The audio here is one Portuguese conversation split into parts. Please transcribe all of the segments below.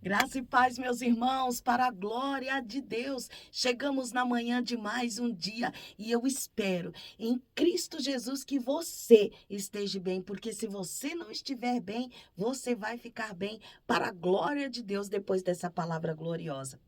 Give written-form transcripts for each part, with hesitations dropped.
Graça e paz, meus irmãos, para a glória de Deus. Chegamos na manhã de mais um dia e eu espero em Cristo Jesus que você esteja bem, porque se você não estiver bem, você vai ficar bem para a glória de Deus depois dessa palavra gloriosa.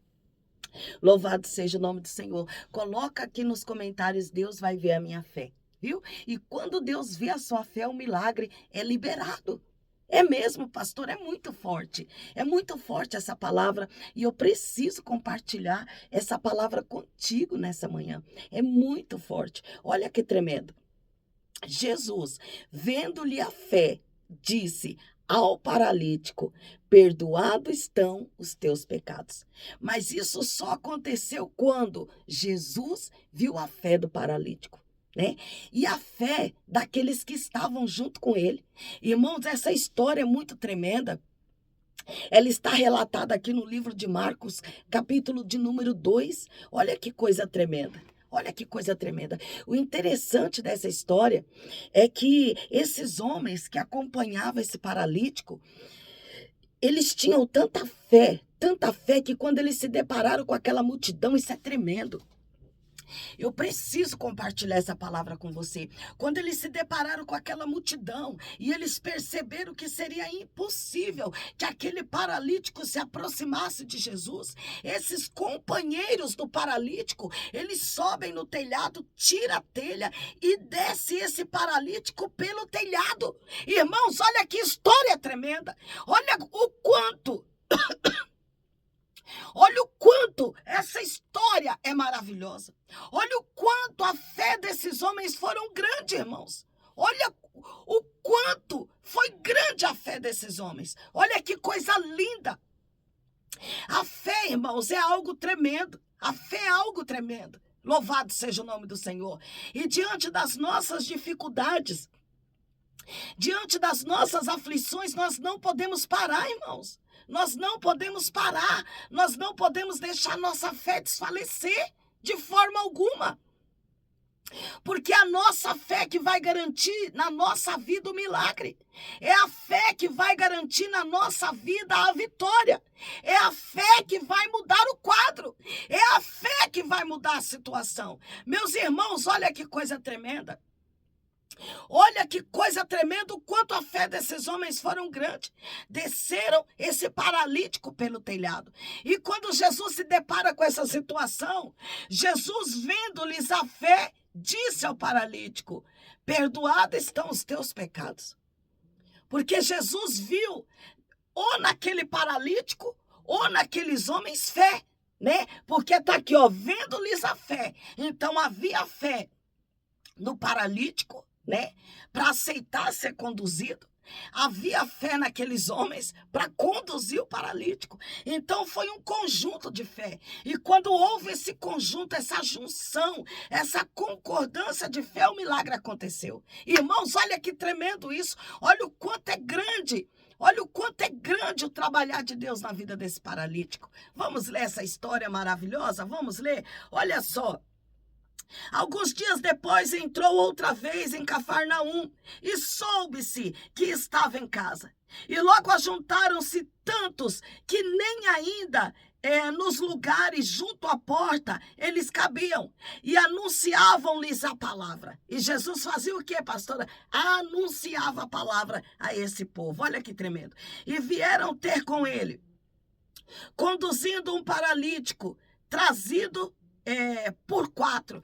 Louvado seja o nome do Senhor. Coloca aqui nos comentários, Deus vai ver a minha fé, viu? E quando Deus vê a sua fé, o milagre é liberado. É mesmo, pastor, é muito forte. É muito forte essa palavra e eu preciso compartilhar essa palavra contigo nessa manhã. É muito forte. Olha que tremendo. Jesus, vendo-lhe a fé, disse ao paralítico: perdoados estão os teus pecados. Mas isso só aconteceu quando Jesus viu a fé do paralítico, né? E a fé daqueles que estavam junto com ele. Irmãos, essa história é muito tremenda. Ela está relatada aqui no livro de Marcos, capítulo de número 2. Olha que coisa tremenda. Olha que coisa tremenda. O interessante dessa história é que esses homens que acompanhavam esse paralítico, eles tinham tanta fé que quando eles se depararam com aquela multidão, isso é tremendo. Eu preciso compartilhar essa palavra com você. Quando eles se depararam com aquela multidão e eles perceberam que seria impossível que aquele paralítico se aproximasse de Jesus, esses companheiros do paralítico, eles sobem no telhado, tira a telha e desce esse paralítico pelo telhado. Irmãos, olha que história tremenda. Olha o quanto essa história é maravilhosa. Olha o quanto a fé desses homens foram grande, irmãos. Olha o quanto foi grande a fé desses homens. Olha que coisa linda. A fé, irmãos, é algo tremendo. A fé é algo tremendo. Louvado seja o nome do Senhor. E diante das nossas dificuldades, diante das nossas aflições, nós não podemos parar, irmãos. Nós não podemos parar. Nós não podemos deixar nossa fé desfalecer de forma alguma. Porque é a nossa fé que vai garantir na nossa vida o milagre. É a fé que vai garantir na nossa vida a vitória. É a fé que vai mudar o quadro. É a fé que vai mudar a situação. Meus irmãos, olha que coisa tremenda. Olha que coisa tremenda o quanto a fé desses homens foram grande. Desceram esse paralítico pelo telhado. E quando Jesus se depara com essa situação, Jesus, vendo-lhes a fé, disse ao paralítico: perdoados estão os teus pecados. Porque Jesus viu ou naquele paralítico ou naqueles homens fé, né? Porque está aqui, ó, vendo-lhes a fé. Então havia fé no paralítico, né, para aceitar ser conduzido. Havia fé naqueles homens para conduzir o paralítico. Então foi um conjunto de fé. E quando houve esse conjunto, essa junção, essa concordância de fé, o milagre aconteceu. Irmãos, olha que tremendo isso. Olha o quanto é grande. Olha o quanto é grande o trabalhar de Deus na vida desse paralítico. Vamos ler essa história maravilhosa? Vamos ler? Olha só. Alguns dias depois entrou outra vez em Cafarnaum e soube-se que estava em casa. E logo ajuntaram-se tantos que nem ainda nos lugares junto à porta eles cabiam. E anunciavam-lhes a palavra. E Jesus fazia o quê, pastora? Anunciava a palavra a esse povo. Olha que tremendo. E vieram ter com ele, conduzindo um paralítico, trazido por quatro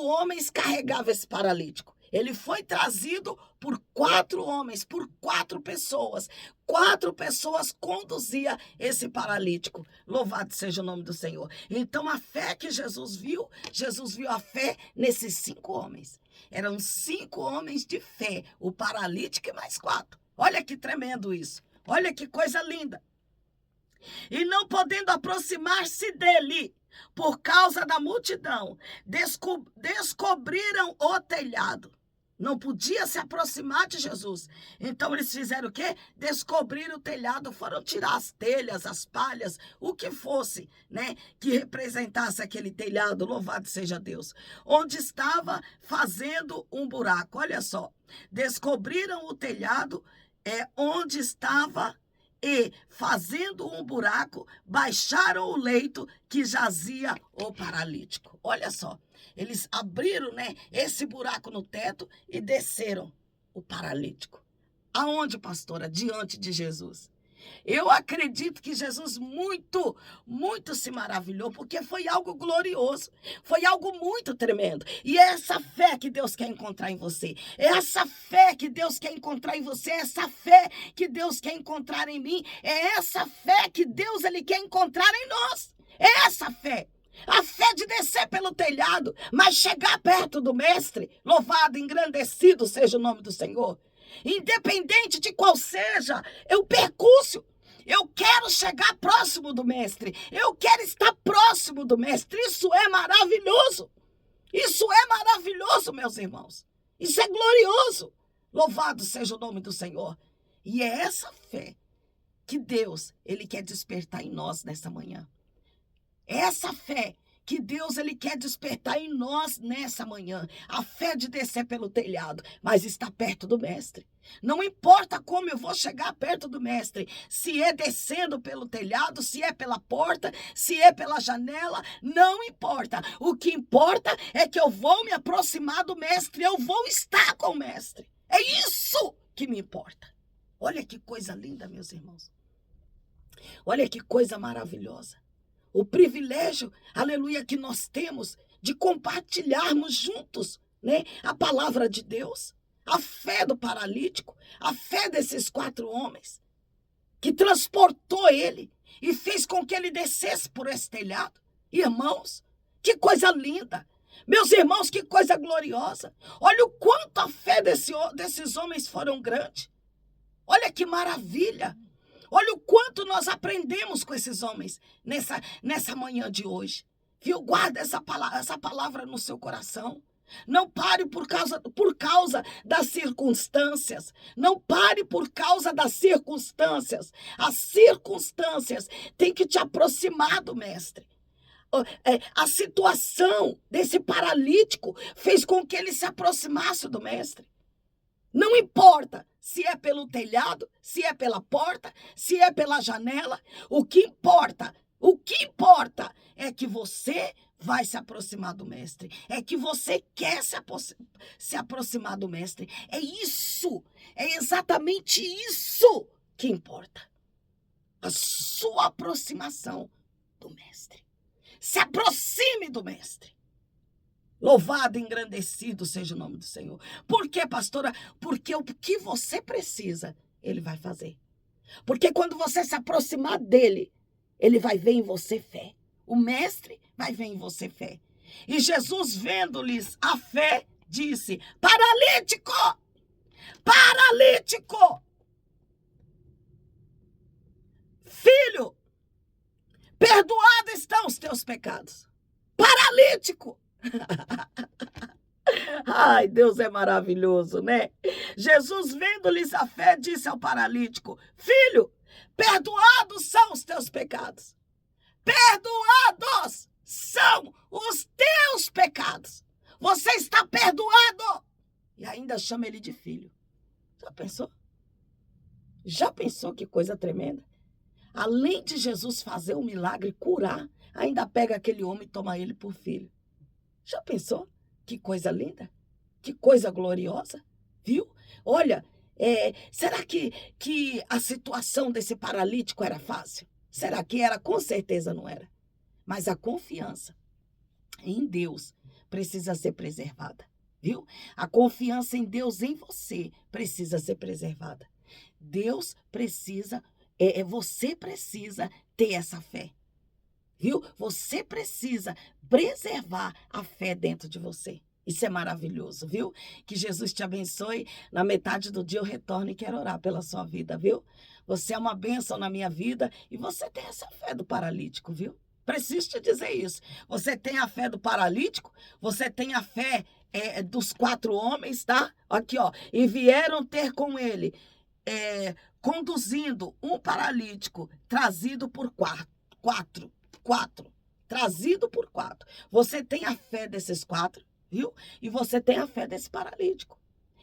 homens carregavam esse paralítico. Ele foi trazido por 4 homens, por 4 pessoas. 4 pessoas conduziam esse paralítico. Louvado seja o nome do Senhor. Então a fé que Jesus viu a fé nesses 5 homens. Eram 5 homens de fé, o paralítico e mais 4. Olha que tremendo isso. Olha que coisa linda. E não podendo aproximar-se dele, por causa da multidão, descobriram o telhado. Não podia se aproximar de Jesus. Então eles fizeram o quê? Descobriram o telhado, foram tirar as telhas, as palhas, o que fosse, né, que representasse aquele telhado, louvado seja Deus. Onde estava fazendo um buraco. Olha só, descobriram o telhado onde estava e, fazendo um buraco, baixaram o leito que jazia o paralítico. Olha só, eles abriram, né, esse buraco no teto e desceram o paralítico. Aonde, pastora? Diante de Jesus. Eu acredito que Jesus muito se maravilhou, porque foi algo glorioso, foi algo muito tremendo. E é essa fé que Deus quer encontrar em você, é essa fé que Deus quer encontrar em você, é essa fé que Deus quer encontrar em mim, é essa fé que Deus ele quer encontrar em nós, é essa fé. A fé de descer pelo telhado, mas chegar perto do mestre. Louvado, engrandecido seja o nome do Senhor. Independente de qual seja o percurso, eu quero chegar próximo do mestre. Eu quero estar próximo do mestre. Isso é maravilhoso. Isso é maravilhoso, meus irmãos. Isso é glorioso. Louvado seja o nome do Senhor. E é essa fé que Deus, ele quer despertar em nós nessa manhã. Essa fé que Deus ele quer despertar em nós nessa manhã. A fé de descer pelo telhado, mas está perto do mestre. Não importa como eu vou chegar perto do mestre, se é descendo pelo telhado, se é pela porta, se é pela janela, não importa. O que importa é que eu vou me aproximar do mestre, eu vou estar com o mestre. É isso que me importa. Olha que coisa linda, meus irmãos. Olha que coisa maravilhosa. O privilégio, aleluia, que nós temos de compartilharmos juntos, né, a palavra de Deus, a fé do paralítico, a fé desses 4 homens, que transportou ele e fez com que ele descesse por esse telhado. Irmãos, que coisa linda! Meus irmãos, que coisa gloriosa! Olha o quanto a fé desses homens foram grande. Olha que maravilha! Olha o quanto nós aprendemos com esses homens nessa manhã de hoje. Viu? Guarda essa palavra no seu coração. Não pare por causa das circunstâncias. Não pare por causa das circunstâncias. As circunstâncias têm que te aproximar do mestre. A situação desse paralítico fez com que ele se aproximasse do mestre. Não importa se é pelo telhado, se é pela porta, se é pela janela. O que importa é que você vai se aproximar do mestre. É que você quer se aproximar do mestre. É isso, é exatamente isso que importa. A sua aproximação do mestre. Se aproxime do mestre. Louvado e engrandecido seja o nome do Senhor. Por quê, pastora? Porque o que você precisa, ele vai fazer. Porque quando você se aproximar dele, ele vai ver em você fé. O mestre vai ver em você fé. E Jesus, vendo-lhes a fé, disse: paralítico! Paralítico! Filho, perdoados estão os teus pecados. Paralítico! Ai, Deus é maravilhoso, né? Jesus, vendo-lhes a fé, disse ao paralítico: filho, perdoados são os teus pecados. Perdoados são os teus pecados. Você está perdoado. E ainda chama ele de filho. Já pensou? Já pensou que coisa tremenda? Além de Jesus fazer um milagre, curar, ainda pega aquele homem e toma ele por filho. Já pensou? Que coisa linda, que coisa gloriosa, viu? Olha, será que a situação desse paralítico era fácil? Será que era? Com certeza não era. Mas a confiança em Deus precisa ser preservada, viu? A confiança em Deus em você precisa ser preservada. Deus precisa, você precisa ter essa fé. Viu? Você precisa preservar a fé dentro de você. Isso é maravilhoso, viu? Que Jesus te abençoe. Na metade do dia eu retorno e quero orar pela sua vida, viu? Você é uma bênção na minha vida e você tem essa fé do paralítico, viu? Preciso te dizer isso. Você tem a fé do paralítico, você tem a fé dos 4 homens, tá? Aqui, ó. E vieram ter com ele, conduzindo um paralítico trazido por 4. Trazido por 4. Você tem a fé desses 4, viu? E você tem a fé desse paralítico.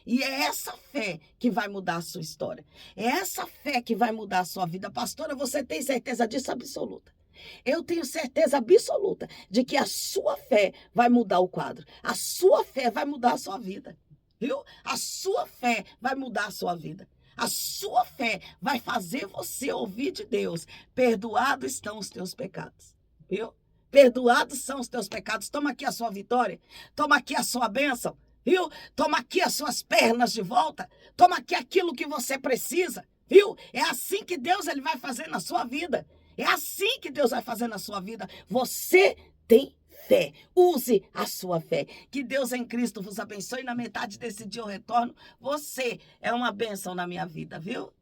E é essa fé que vai mudar a sua história. É essa fé que vai mudar a sua vida. Pastora, você tem certeza disso? Absoluta. Eu tenho certeza absoluta de que a sua fé vai mudar o quadro. A sua fé vai mudar a sua vida. Viu? A sua fé vai mudar a sua vida. A sua fé vai fazer você ouvir de Deus. Perdoados estão os teus pecados. Viu? Perdoados são os teus pecados. Toma aqui a sua vitória. Toma aqui a sua bênção. Viu? Toma aqui as suas pernas de volta. Toma aqui aquilo que você precisa. Viu? É assim que Deus ele vai fazer na sua vida. É assim que Deus vai fazer na sua vida. Você tem fé. Use a sua fé. Que Deus em Cristo vos abençoe. Na metade desse dia eu retorno. Você é uma bênção na minha vida, viu?